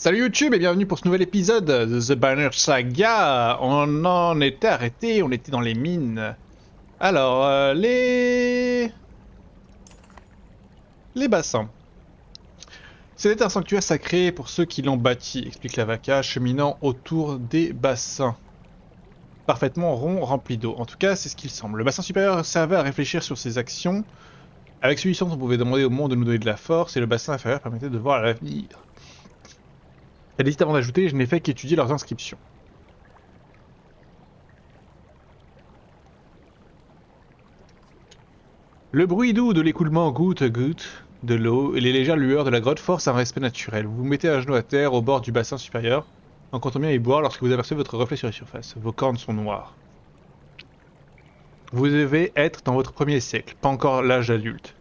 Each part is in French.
Salut YouTube et bienvenue pour ce nouvel épisode de The Banner Saga. On en était arrêté, on était dans les mines. Alors, les bassins. C'était un sanctuaire sacré pour ceux qui l'ont bâti, explique la vaca, cheminant autour des bassins. Parfaitement rond, rempli d'eau. En tout cas, c'est ce qu'il semble. Le bassin supérieur servait à réfléchir sur ses actions. Avec celui-ci, on pouvait demander au monde de nous donner de la force, et le bassin inférieur permettait de voir l'avenir. Elle hésite avant d'ajouter, je n'ai fait qu'étudier leurs inscriptions. Le bruit doux de l'écoulement goutte à goutte de l'eau et les légères lueurs de la grotte forcent un respect naturel. Vous vous mettez à genoux à terre au bord du bassin supérieur, en comptant bien y boire lorsque vous apercevez votre reflet sur la surface. Vos cornes sont noires. Vous devez être dans votre premier siècle, pas encore l'âge adulte.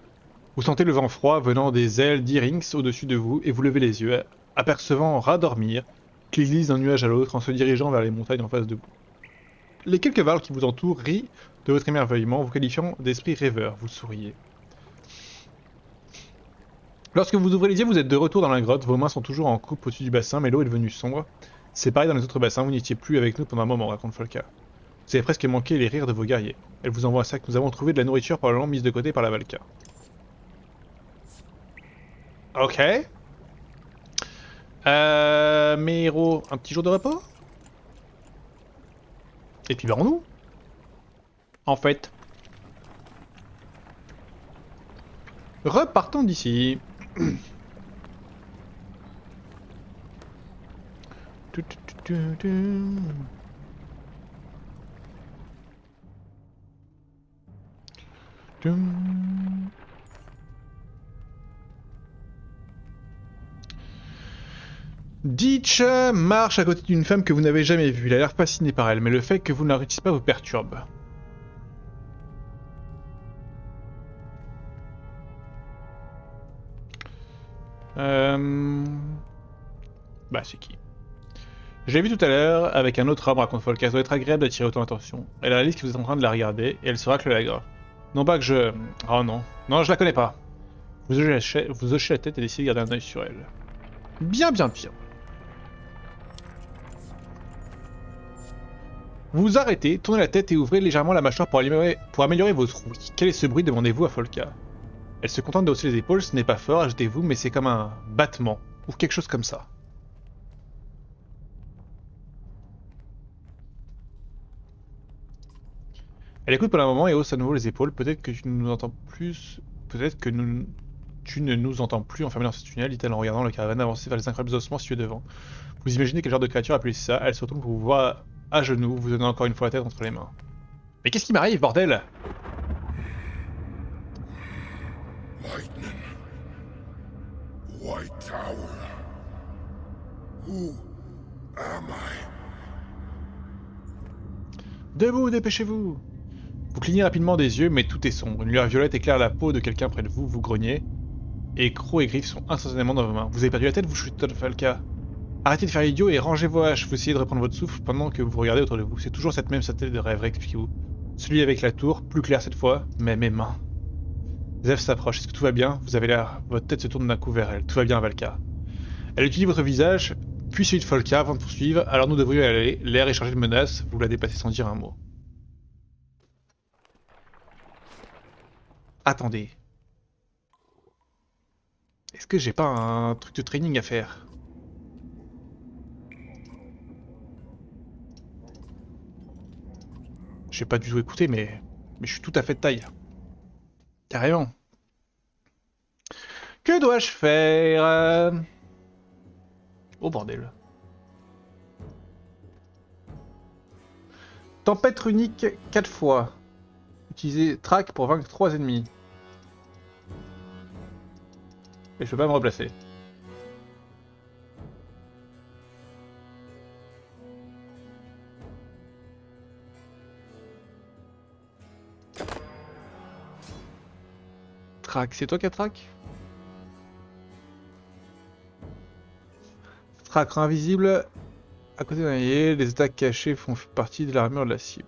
Vous sentez le vent froid venant des ailes d'Irinx au-dessus de vous et vous levez les yeux, apercevant Radormir qui glisse d'un nuage à l'autre en se dirigeant vers les montagnes en face de vous. Les quelques varls qui vous entourent rient de votre émerveillement, vous qualifiant d'esprit rêveur. Vous souriez. Lorsque vous ouvrez les yeux, vous êtes de retour dans la grotte, vos mains sont toujours en coupe au-dessus du bassin, mais l'eau est devenue sombre. C'est pareil dans les autres bassins, vous n'étiez plus avec nous pendant un moment, raconte Folka. Vous avez presque manqué les rires de vos guerriers. Elle vous envoie un sac, nous avons trouvé de la nourriture probablement mise de côté par la Valka. Ok. Mes héros, un petit jour de repos? Et puis barrons-nous. En fait. Repartons d'ici. Tu, tu, tu, tu, tu. Tum. Ditch marche à côté d'une femme que vous n'avez jamais vue. Il a l'air fasciné par elle, mais le fait que vous ne la réussissez pas vous perturbe. Euh... Bah, c'est qui? Je l'ai vu tout à l'heure avec un autre homme, raconte Folka. Ça doit être agréable d'attirer autant l'attention. Elle réalise que vous êtes en train de la regarder et elle se racle la gorge. Non pas que je... Oh non. Non, je la connais pas. Vous hochez la tête et décidez de garder un œil sur elle. Bien, bien, bien. Vous vous arrêtez, tournez la tête et ouvrez légèrement la mâchoire pour améliorer votre ouïe. Quel est ce bruit, demandez-vous à Folka. Elle se contente de hausser les épaules, ce n'est pas fort, ajoutez-vous, mais c'est comme un battement, ou quelque chose comme ça. Elle écoute pendant un moment et hausse à nouveau les épaules. Peut-être que tu ne nous entends plus. Peut-être que tu ne nous entends plus enfermés dans ce tunnel, dit-elle en regardant le caravane avancer vers les incroyables ossements situés devant. Vous imaginez quel genre de créature a pu laisser ça. Elle se retourne pour vous voir à genoux, vous donnant encore une fois la tête entre les mains. Mais qu'est-ce qui m'arrive, bordel? Lightning. White Tower. Who am I? Debout, dépêchez-vous! Vous clignez rapidement des yeux, mais tout est sombre. Une lueur violette éclaire la peau de quelqu'un près de vous, vous grognez, et crocs et griffes sont instantanément dans vos mains. Vous avez perdu la tête, vous chutez Falca. Arrêtez de faire l'idiot et rangez vos haches. Vous essayez de reprendre votre souffle pendant que vous regardez autour de vous. C'est toujours cette même satellite de rêve, expliquez-vous. Celui avec la tour, plus clair cette fois, mais mes mains. Zev s'approche. Est-ce que tout va bien? Vous avez l'air. Votre tête se tourne d'un coup vers elle. Tout va bien, Valka. Elle étudie votre visage, puis celui de Folka avant de poursuivre. Alors nous devrions y aller. L'air est chargé de menaces. Vous la dépassez sans dire un mot. Attendez. Est-ce que j'ai pas un truc de training à faire? J'ai pas du tout écouté, mais je suis tout à fait de taille. Carrément. Que dois-je faire Oh bordel. Tempête runique 4 fois. Utilisez track pour vaincre 3 ennemis. Et je peux pas me replacer. Track, c'est toi qui as track? Track rend invisible à côté d'un allié. Les attaques cachées font partie de l'armure de la cible.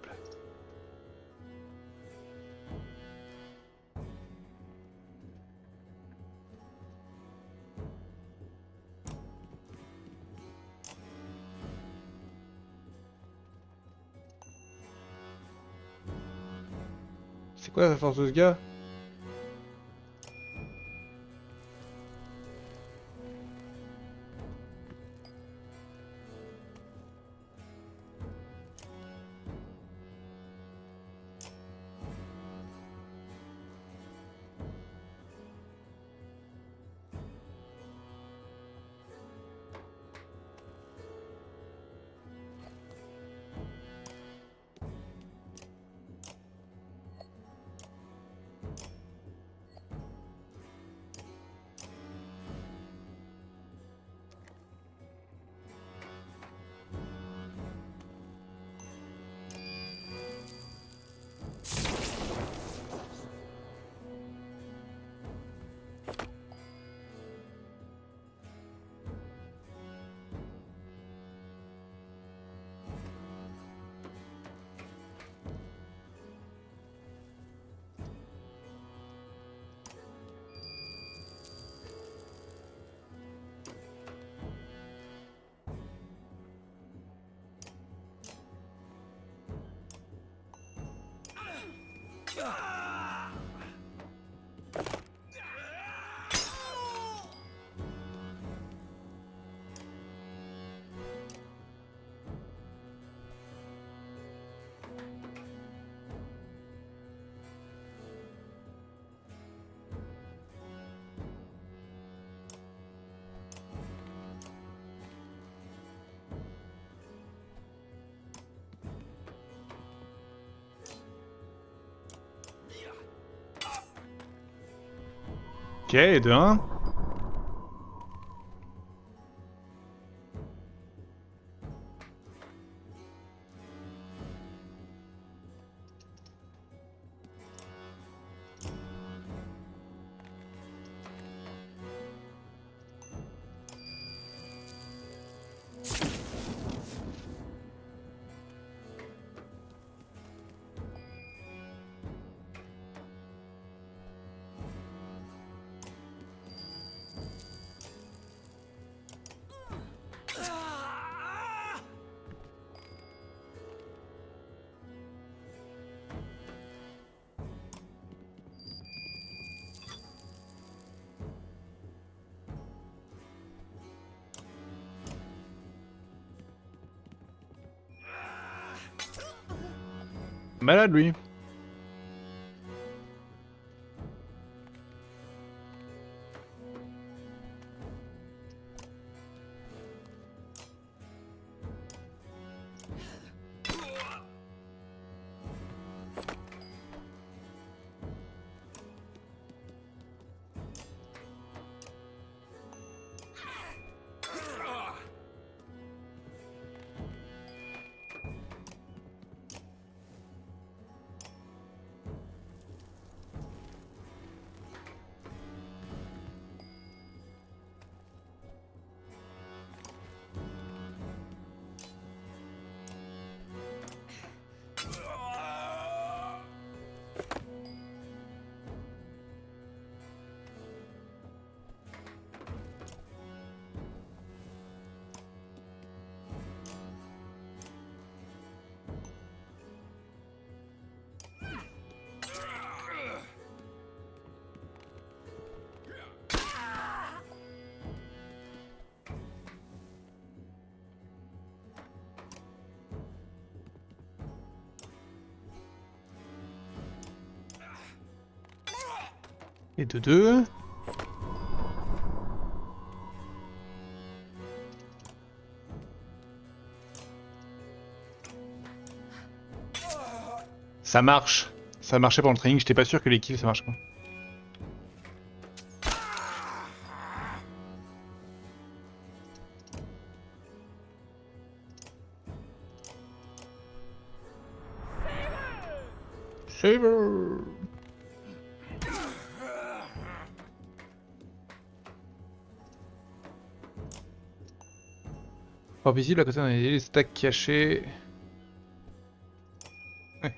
C'est quoi la force de ce gars? Ok, de 1. Malade lui. Et de 2. Ça marche. Ça marchait pendant le training, j'étais pas sûr que les kills ça marche pas. Saber. Pas visible à côté des stacks cachés. Ouais.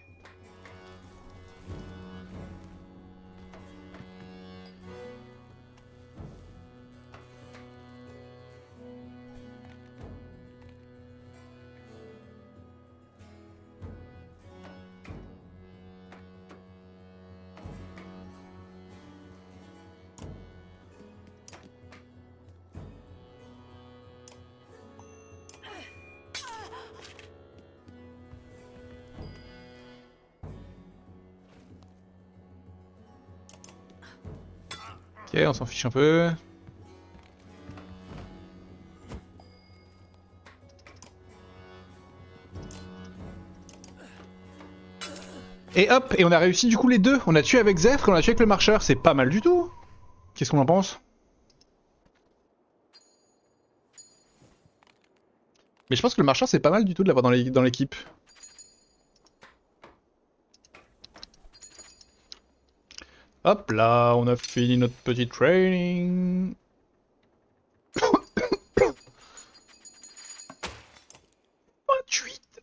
Ok, on s'en fiche un peu. Et hop, et on a réussi du coup les deux. On a tué avec Zeph et on a tué avec le marcheur. C'est pas mal du tout. Qu'est-ce qu'on en pense? Mais je pense que le marcheur c'est pas mal du tout de l'avoir dans l'équipe. Hop là, on a fini notre petit training. 28,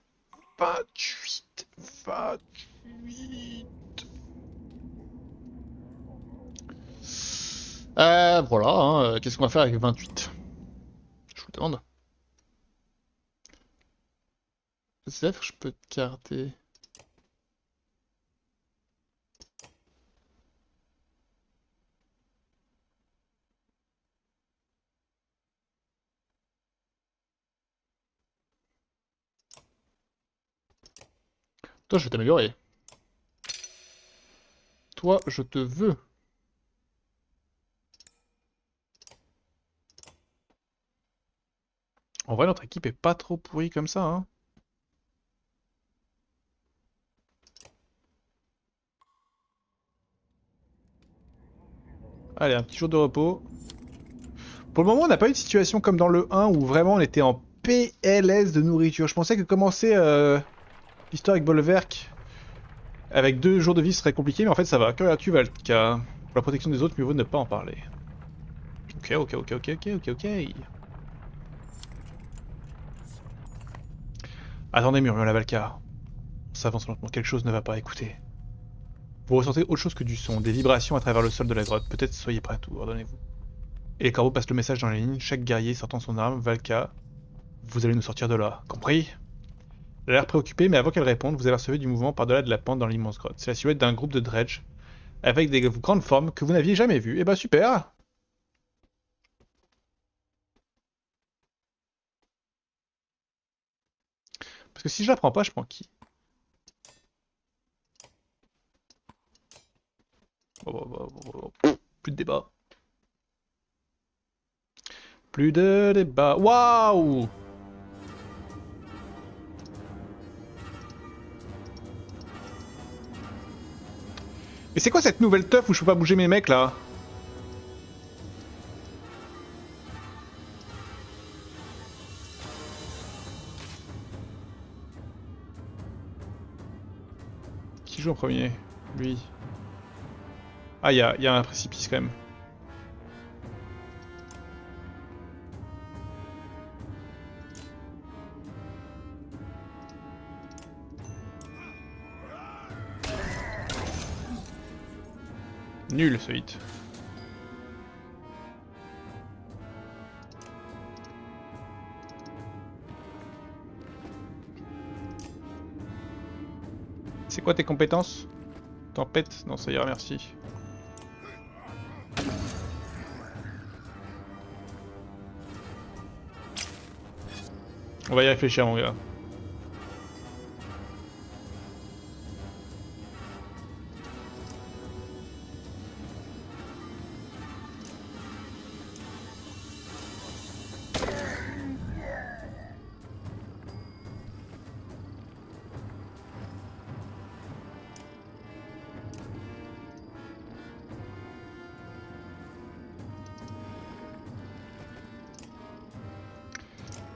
28, 28. Voilà, hein, qu'est-ce qu'on va faire avec 28? Je vous demande. Zeph, je peux te garder. Toi, je vais t'améliorer. Toi, je te veux. En vrai, notre équipe est pas trop pourrie comme ça, hein. Allez, un petit jour de repos. Pour le moment, on n'a pas eu de situation comme dans le 1 où vraiment on était en PLS de nourriture. Je pensais que commencer l'histoire avec Bolverk avec 2 jours de vie serait compliqué, mais en fait ça va. Que regardes-tu, Valka? Pour la protection des autres, mieux vaut ne pas en parler. Ok, ok, ok, ok, ok, ok, ok. Attendez, murmure Valka. On s'avance lentement, quelque chose ne va pas, écouter. Vous ressentez autre chose que du son, des vibrations à travers le sol de la grotte. Peut-être soyez prêts à tout, ordonnez-vous. Et les corbeaux passent le message dans les lignes, chaque guerrier sortant son arme, Valka, vous allez nous sortir de là. Compris? Elle a l'air préoccupée, mais avant qu'elle réponde, vous apercevez du mouvement par-delà de la pente dans l'immense grotte. C'est la silhouette d'un groupe de dredge, avec des grandes formes que vous n'aviez jamais vues. Eh ben super! Parce que si je la prends pas, je prends qui? Plus de débat. Plus de débat. Waouh! Mais c'est quoi cette nouvelle teuf où je peux pas bouger mes mecs là? Qui joue en premier? Lui. Ah, y a un précipice quand même. Nul ce hit. C'est quoi tes compétences? Tempête? Non, ça ira, merci. On va y réfléchir, mon gars.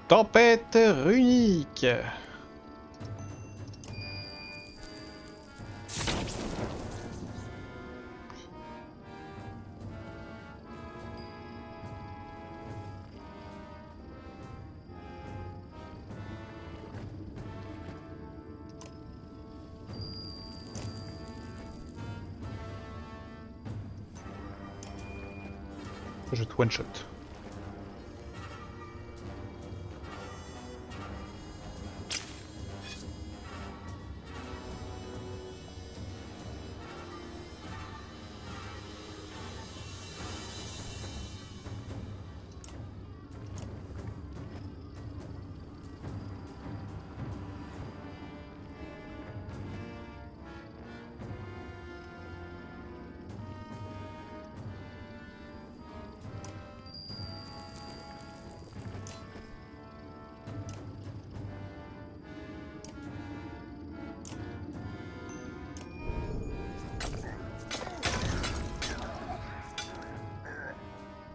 Tempête runique. Je te one shot.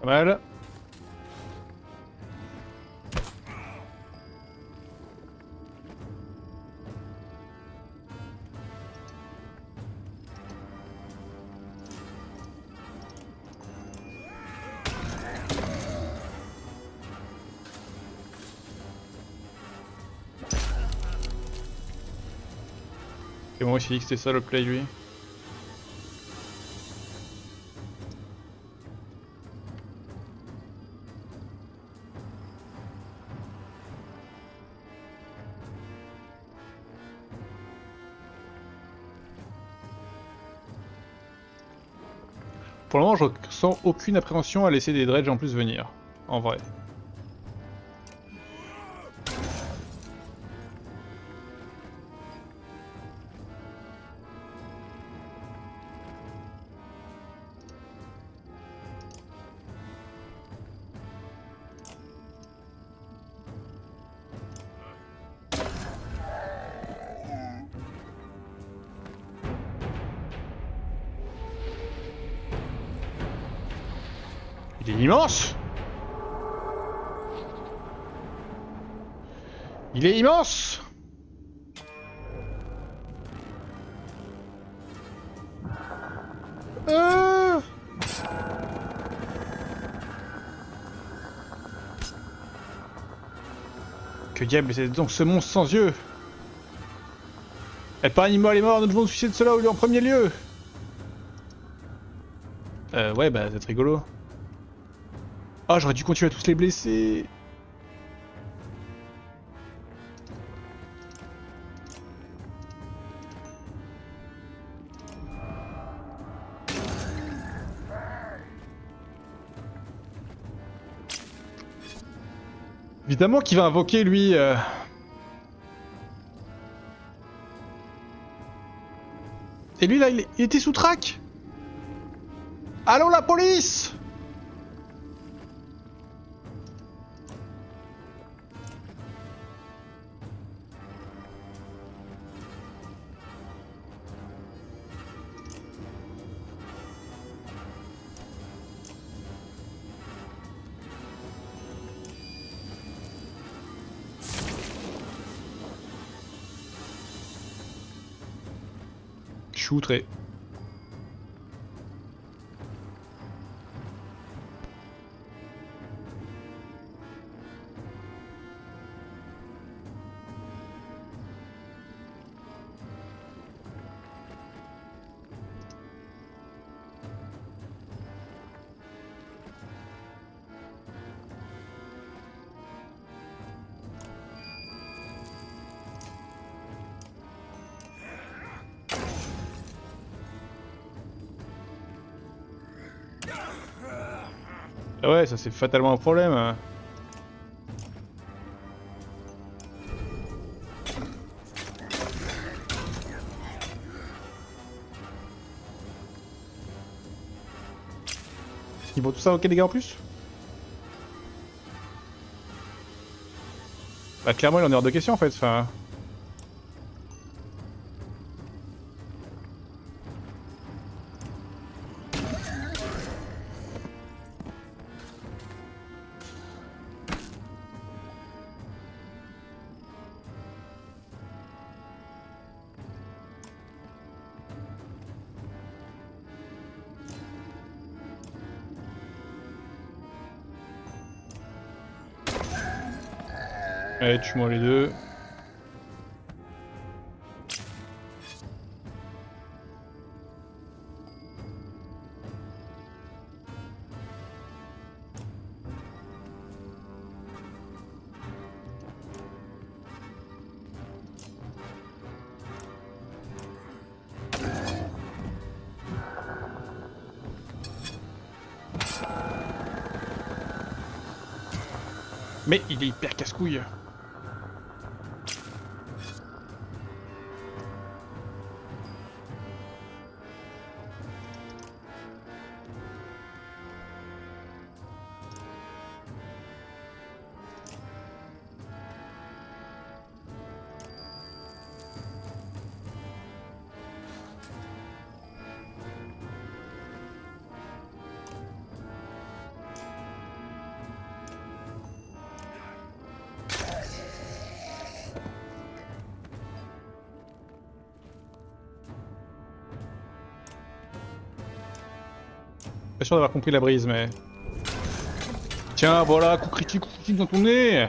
mal. Et moi aussi dit que c'était ça le play lui. Pour le moment, je ressens aucune appréhension à laisser des dredges en plus venir. En vrai. Il est immense! Il est immense! Euh... Que diable c'est donc ce monstre sans yeux? Épargne-moi les morts, nous devons nous soucier de cela en premier lieu! Ouais bah c'est rigolo. Ah j'aurais dû continuer à tous les blesser! Évidemment qu'il va invoquer lui. Et lui là, il était sous track. Allô la police! Je suis outré. Ah ouais, ça c'est fatalement un problème. Ils vont tous invoquer des gars en plus? Bah clairement il en est hors de question en fait, enfin... Allez, tue-moi les deux. Mais il est hyper casse-couille. sûr d'avoir compris la brise, mais... Tiens, voilà, coup critique dans ton nez.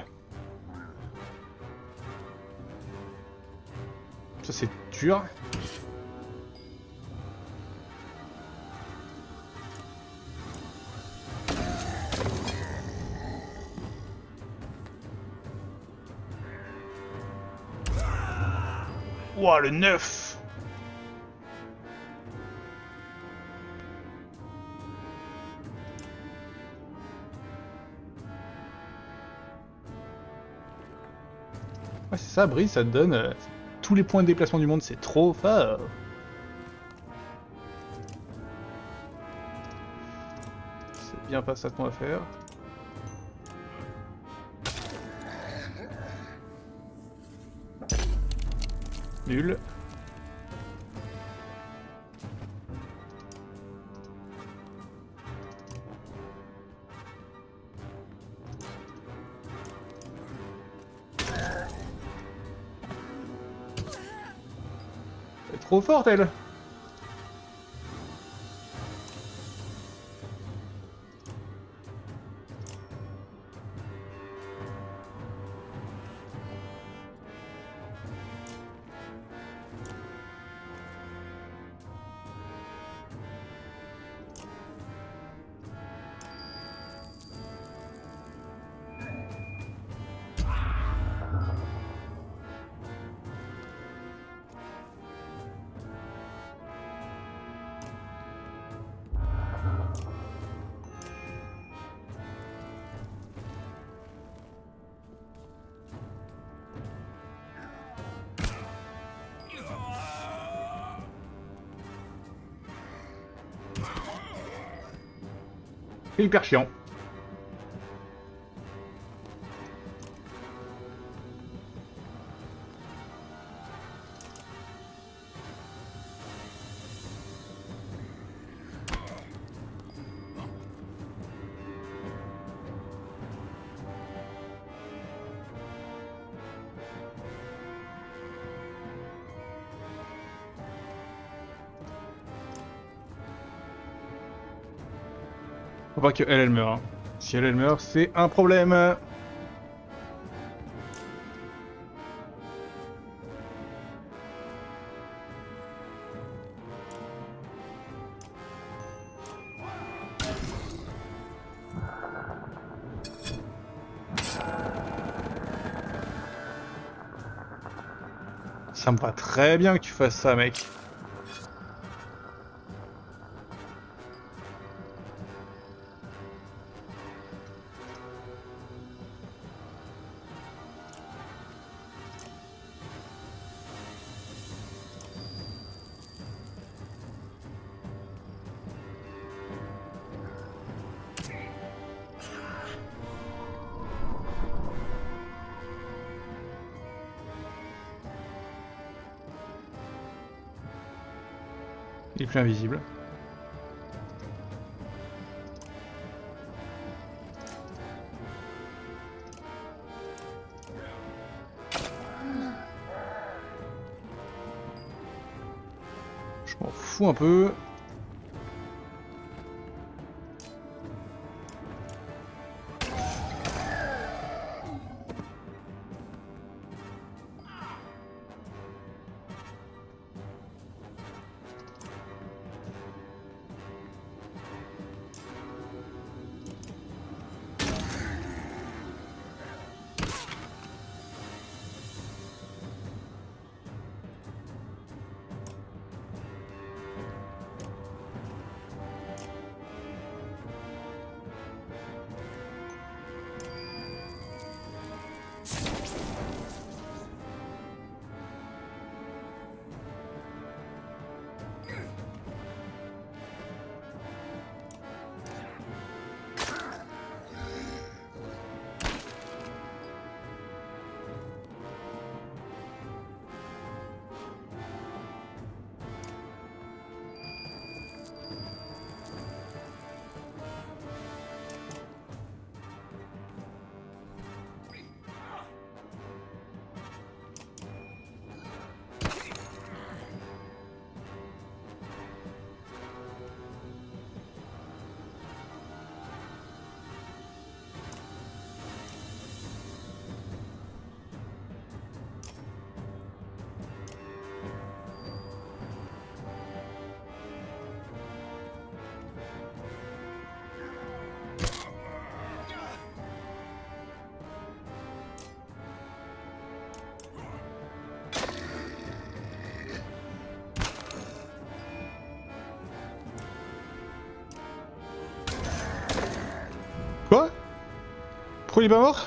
Ça, c'est dur. Ouah, le 9. Ouais, c'est ça, brise, ça te donne tous les points de déplacement du monde, c'est trop fort. C'est bien pas ça qu'on va faire. Nul. Elle est trop forte, elle. C'est hyper chiant. Faut pas que elle meurt. Hein. Si elle meurt, c'est un problème. Ça me va très bien que tu fasses ça, mec. Il est plus invisible. Je m'en fous un peu. Quoi, il est pas mort?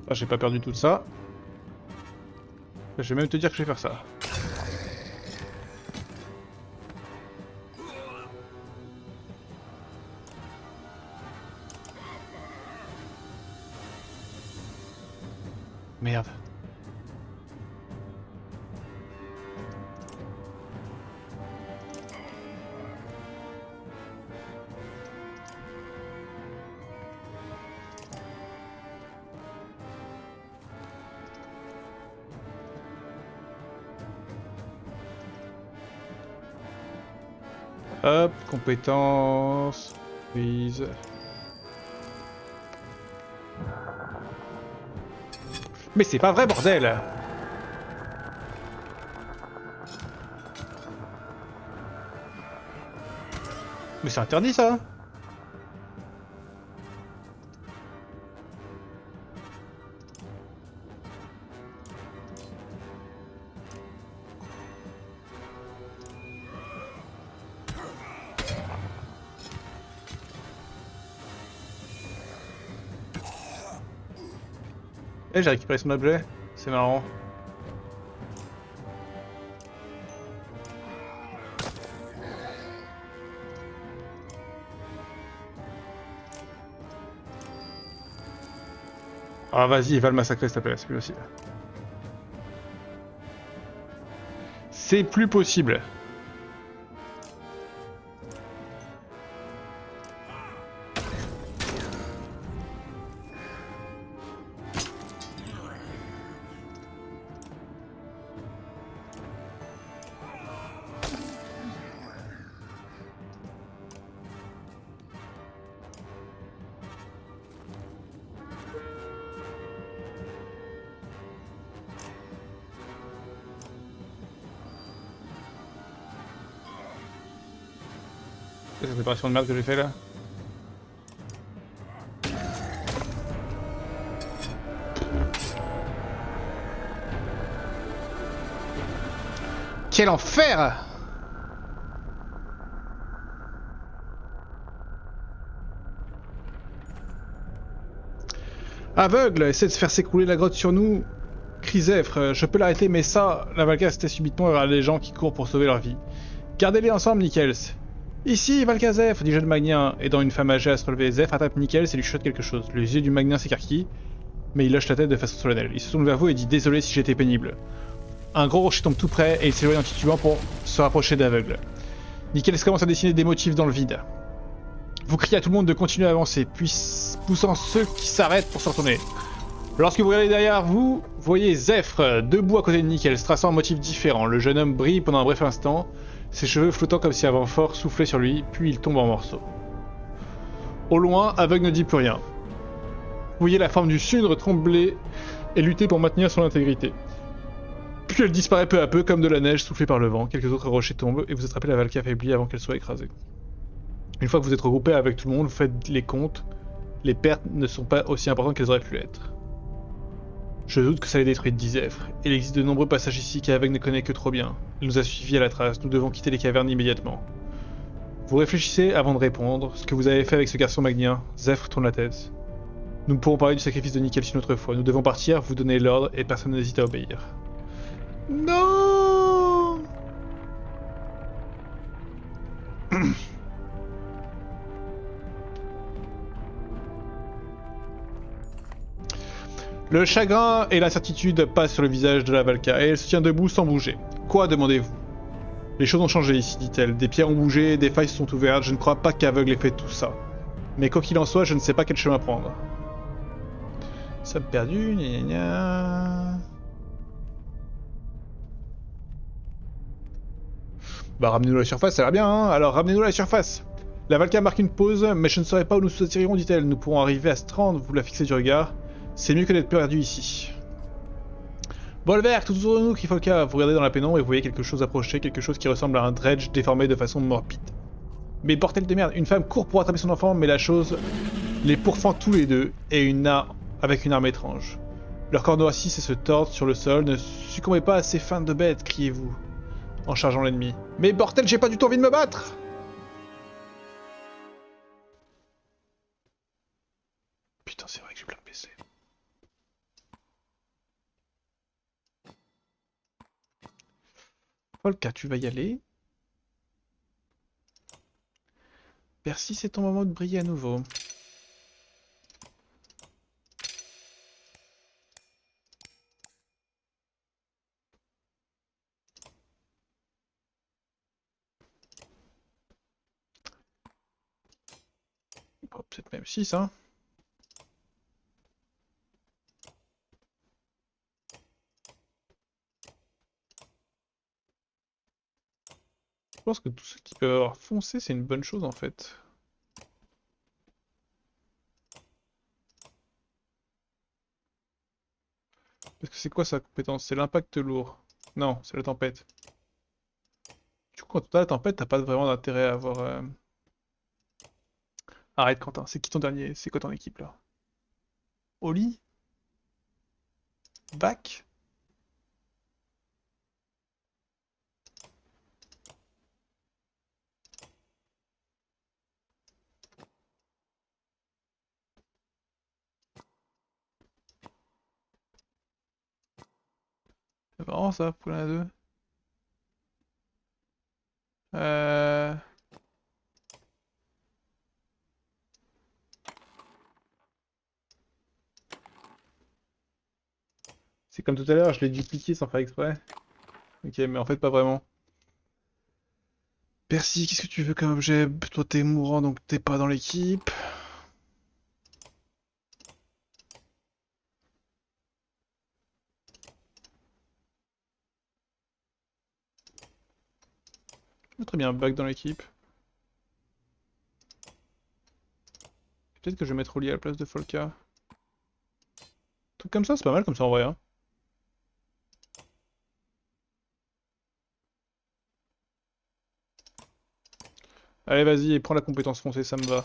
Ah, j'ai pas perdu tout ça. Je vais même te dire que je vais faire ça. Merde. Hop, compétences, prise. Mais c'est pas vrai, bordel! Mais c'est interdit ça! Eh, j'ai récupéré son objet, c'est marrant. Ah vas-y, va le massacrer s'il te plaît, c'est plus possible. C'est plus possible. C'est cette opération de merde que j'ai fait là. Quel enfer! Aveugle, essaie de se faire s'écrouler la grotte sur nous. Crie Zephyr, je peux l'arrêter mais ça, la Valka c'était subitement vers les gens qui courent pour sauver leur vie. Gardez-les ensemble, Nickels. Ici, Valka Zephyr, dit jeune Magnien, aidant une femme âgée à se relever. Zephyr attrape Nickels et lui chuchote quelque chose. Les yeux du Magnien s'écarquillent, mais il hoche la tête de façon solennelle. Il se tourne vers vous et dit désolé si j'étais pénible. Un gros rocher tombe tout près et il s'éloigne en titubant pour se rapprocher d'Aveugle. Nickels commence à dessiner des motifs dans le vide. Vous criez à tout le monde de continuer à avancer, puis poussant ceux qui s'arrêtent pour se retourner. Lorsque vous regardez derrière vous, voyez Zephyr, debout à côté de Nickels, traçant un motif différent. Le jeune homme brille pendant un bref instant, ses cheveux flottant comme si un vent fort soufflait sur lui, puis il tombe en morceaux. Au loin, Aveugle ne dit plus rien. Vous voyez la forme du Sundre trembler et lutter pour maintenir son intégrité. Puis elle disparaît peu à peu comme de la neige soufflée par le vent. Quelques autres rochers tombent et vous attrapez la Valka affaiblie avant qu'elle soit écrasée. Une fois que vous êtes regroupé avec tout le monde, vous faites les comptes. Les pertes ne sont pas aussi importantes qu'elles auraient pu l'être. Je doute que ça les détruise, dit Zephyr. Il existe de nombreux passages ici qu'Aveugle ne connaît que trop bien. Il nous a suivis à la trace, nous devons quitter les cavernes immédiatement. Vous réfléchissez avant de répondre. Ce que vous avez fait avec ce garçon magnien, Zephyr tourne la tête. Nous pourrons parler du sacrifice de Nickels une autre fois. Nous devons partir, vous donner l'ordre et personne n'hésite à obéir. Non. Le chagrin et l'incertitude passent sur le visage de la Valka et elle se tient debout sans bouger. Quoi, demandez-vous? Les choses ont changé ici, dit-elle. Des pierres ont bougé, des failles se sont ouvertes, je ne crois pas qu'Aveugle ait fait tout ça. Mais quoi qu'il en soit, je ne sais pas quel chemin prendre. Ça me perdu, gna gna gna. Bah ramenez-nous à la surface, ça a l'air bien, hein. Alors ramenez-nous à la surface. La Valka marque une pause, mais je ne saurais pas où nous sortirons, dit-elle. Nous pourrons arriver à Strand, vous la fixez du regard. C'est mieux que d'être perdu ici. Bolverk, tout autour de nous, crie Folka. Vous regardez dans la pénombre et vous voyez quelque chose approcher, quelque chose qui ressemble à un dredge déformé de façon morbide. Mais bordel de merde, une femme court pour attraper son enfant, mais la chose les pourfend tous les deux, et avec une arme étrange. Leurs corps noircissent et se tordent sur le sol. Ne succombez pas à ces feintes de bêtes, criez-vous, en chargeant l'ennemi. Mais bordel, j'ai pas du tout envie de me battre! Putain, c'est vrai que j'ai plein de PC. Polka, tu vas y aller. Percy, c'est ton moment de briller à nouveau. Bon, peut-être même 6, hein. Je pense que tous ceux qui peuvent avoir foncé, c'est une bonne chose en fait. Parce que c'est quoi sa compétence? C'est l'impact lourd. Non, c'est la tempête. Du coup, quand t'as la tempête, t'as pas vraiment d'intérêt à avoir... Arrête Quentin, c'est qui ton dernier? C'est quoi ton équipe là? Oli? Bac? C'est marrant ça, pour l'un à deux. Euh... C'est comme tout à l'heure, je l'ai dupliqué sans faire exprès. Ok, mais en fait pas vraiment. Percy, qu'est-ce que tu veux comme objet? Toi t'es mourant donc t'es pas dans l'équipe. Je mettrais bien un bac dans l'équipe. Peut-être que je vais mettre Oli à la place de Folka. Un truc comme ça, c'est pas mal comme ça en vrai. Hein. Allez, vas-y, prends la compétence foncée, ça me va.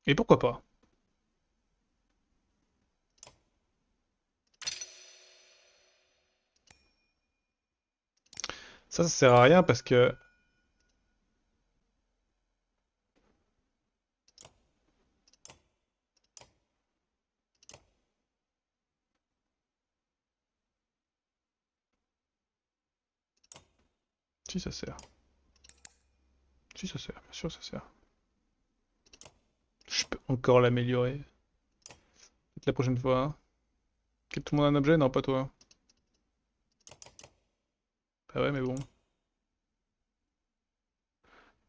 Et pourquoi pas? Ça sert à rien parce que... Si ça sert. Si ça sert, bien sûr ça sert. Je peux encore l'améliorer. Peut-être la prochaine fois. Hein. Tout le monde a un objet? Non, pas toi. Bah ouais, mais bon.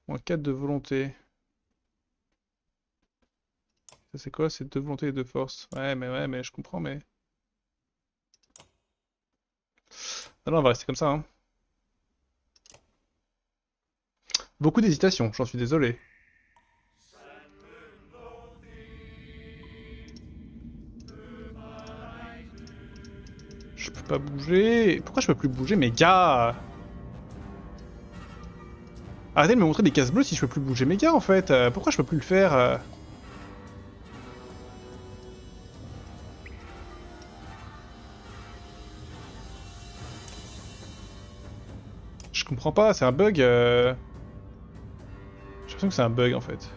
Moins 4 de volonté. Ça c'est quoi? C'est 2 volonté et 2 force. Ouais, mais je comprends, mais... Ah non, on va rester comme ça, hein. Beaucoup d'hésitation, j'en suis désolé. Je peux pas bouger. Pourquoi je peux plus bouger, mes gars? Arrêtez de me montrer des cases bleues si je peux plus bouger mes gars, en fait. Pourquoi je peux plus le faire Je comprends pas, c'est un bug. J'ai l'impression que c'est un bug, en fait.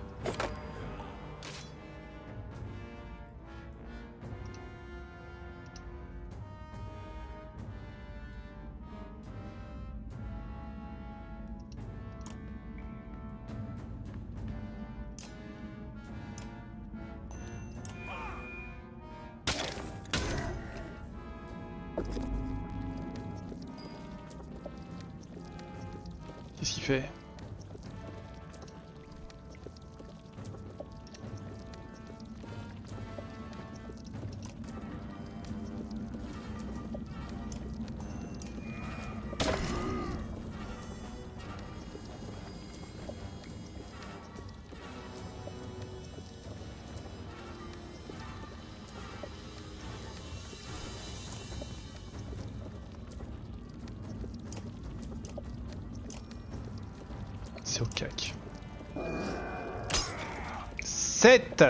Qu'est-ce qu'il fait? c'est au cac. 7.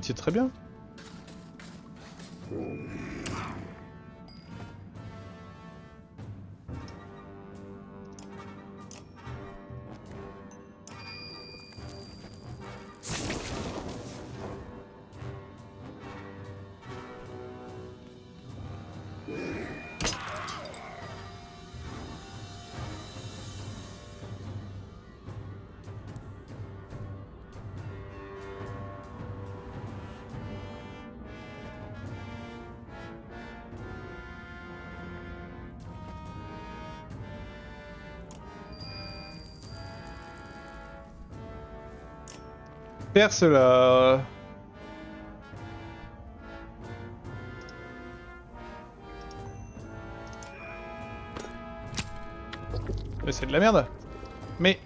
C'est très bien. Perce là. C'est de la merde. Mais...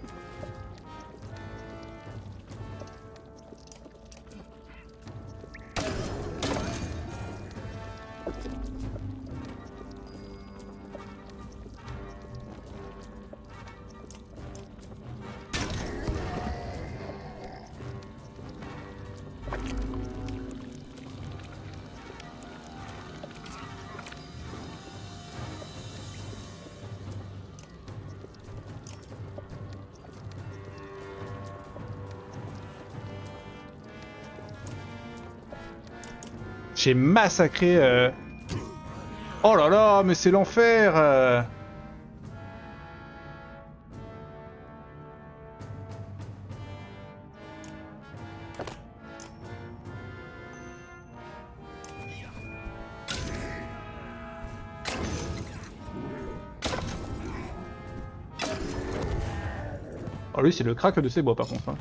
J'ai massacré... Oh là là, mais c'est l'enfer Oh lui c'est le crack de ses bois par contre. Hein.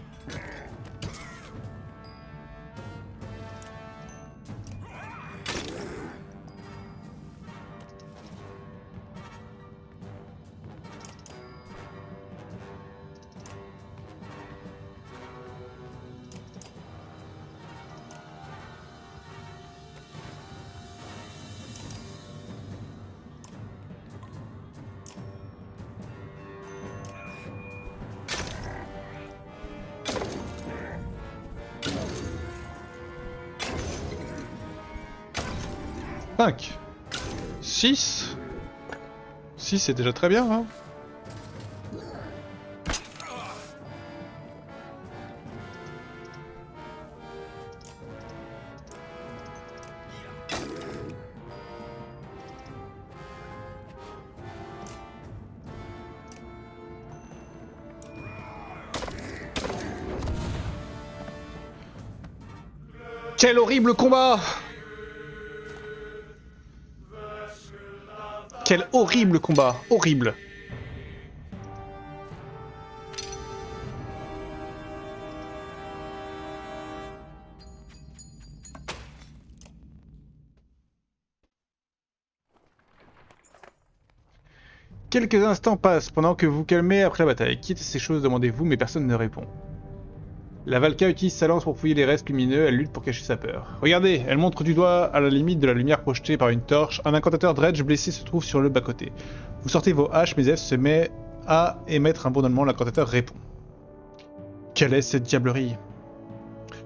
Cinq. 6. 6 c'est déjà très bien hein. Quel horrible combat! Quel horrible combat! Horrible! Quelques instants passent pendant que vous calmez après la bataille. Qui étaient ces choses, demandez-vous, mais personne ne répond. La Valka utilise sa lance pour fouiller les restes lumineux, elle lutte pour cacher sa peur. Regardez, elle montre du doigt à la limite de la lumière projetée par une torche. Un incantateur dredge blessé se trouve sur le bas-côté. Vous sortez vos haches, mais F se met à émettre un bourdonnement, l'incantateur répond. Quelle est cette diablerie?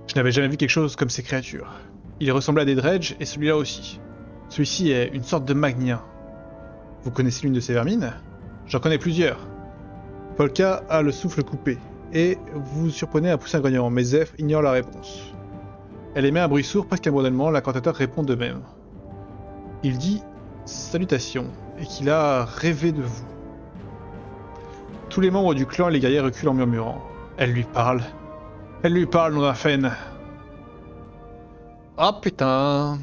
Je n'avais jamais vu quelque chose comme ces créatures. Il ressemblait à des dredges, et celui-là aussi. Celui-ci est une sorte de magnien. Vous connaissez l'une de ces vermines? J'en connais plusieurs. Polka a le souffle coupé. Et vous vous surprenez à pousser un grognement, mais Zeph ignore la réponse. Elle émet un bruit sourd, presque un bourdonnement, l'incantateur répond de même. Il dit « Salutations » et qu'il a rêvé de vous. Tous les membres du clan et les guerriers reculent en murmurant. Elle lui parle. Elle lui parle, nom d'un Fen. Ah putain.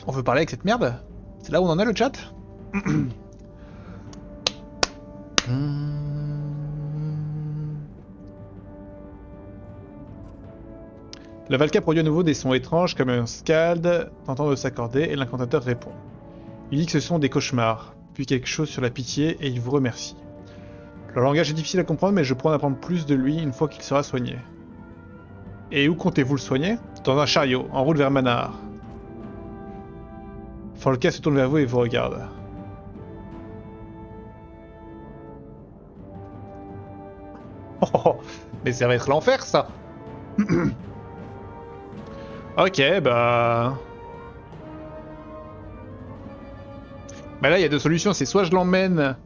On veut parler avec cette merde? C'est là où on en est le chat? La Valka produit à nouveau des sons étranges comme un scald tentant de s'accorder et l'incantateur répond. Il dit que ce sont des cauchemars, puis quelque chose sur la pitié et il vous remercie. Leur langage est difficile à comprendre mais je pourrai en apprendre plus de lui une fois qu'il sera soigné. Et où comptez-vous le soigner? Dans un chariot, en route vers Manar. Folka se tourne vers vous et vous regarde. Oh, mais ça va être l'enfer ça. Ok, bah... Bah là, il y a deux solutions. C'est soit je l'emmène...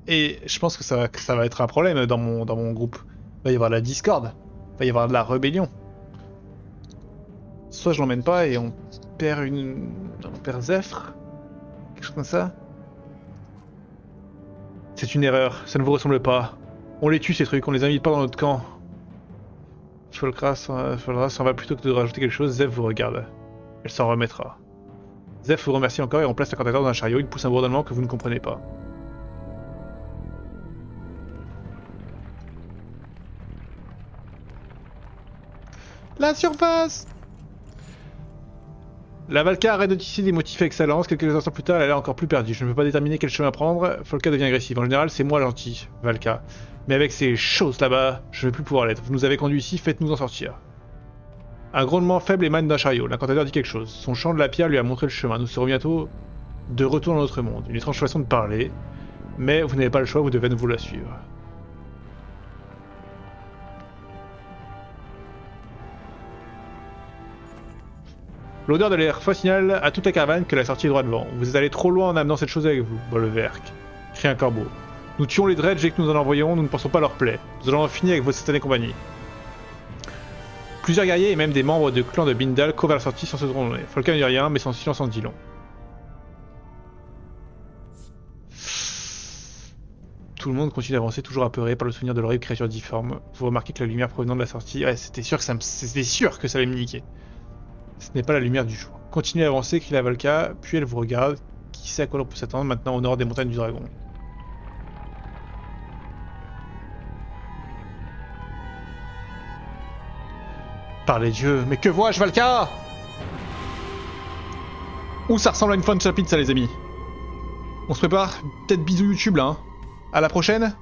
Et je pense que ça va être un problème dans mon groupe. Il va y avoir de la discorde. Il va y avoir de la rébellion. Soit je l'emmène pas et on perd Zephyr. Quelque chose comme ça. C'est une erreur. Ça ne vous ressemble pas. On les tue ces trucs. On les invite pas dans notre camp. Folkra s'en va plutôt que de rajouter quelque chose. Zeph vous regarde. Elle s'en remettra. Zeph vous remercie encore et on place l'incantateur dans un chariot. Il pousse un bourdonnement que vous ne comprenez pas. La surface! La Valka arrête de tisser des motifs avec sa lance. Quelques instants plus tard, elle est encore plus perdue. Je ne peux pas déterminer quel chemin prendre. Folka devient agressive. En général, c'est moi gentil, Valka. Mais avec ces choses là-bas, je ne vais plus pouvoir l'être. Vous nous avez conduits ici, faites-nous en sortir. Un grondement faible émane d'un chariot. L'incantateur dit quelque chose. Son chant de la pierre lui a montré le chemin. Nous serons bientôt de retour dans notre monde. Une étrange façon de parler. Mais vous n'avez pas le choix, vous devez nous la suivre. L'odeur de l'air signale à toute la caravane que la sortie est droit devant. Vous êtes allé trop loin en amenant cette chose avec vous, Bolverk. Crie un corbeau. Nous tuons les dredges et que nous en envoyons, nous ne pensons pas leur plaie. Nous allons en finir avec votre satanée compagnie. Plusieurs guerriers et même des membres du clan de Bindal courent vers la sortie sans se tourner. Folka ne dit rien, mais son silence en dit long. Tout le monde continue d'avancer, toujours apeuré par le souvenir de l'horrible créature difforme. Vous remarquez que la lumière provenant de la sortie... Ouais, c'était sûr que ça allait me niquer. Ce n'est pas la lumière du jour. Continuez à avancer, crie la Valka, puis elle vous regarde. Qui sait à quoi l'on peut s'attendre maintenant au nord des montagnes du dragon. Par les dieux, mais que vois-je, Valka? Ouh, ça ressemble à une fun chapite, ça, les amis. On se prépare? Peut-être bisous YouTube, là, hein. À la prochaine.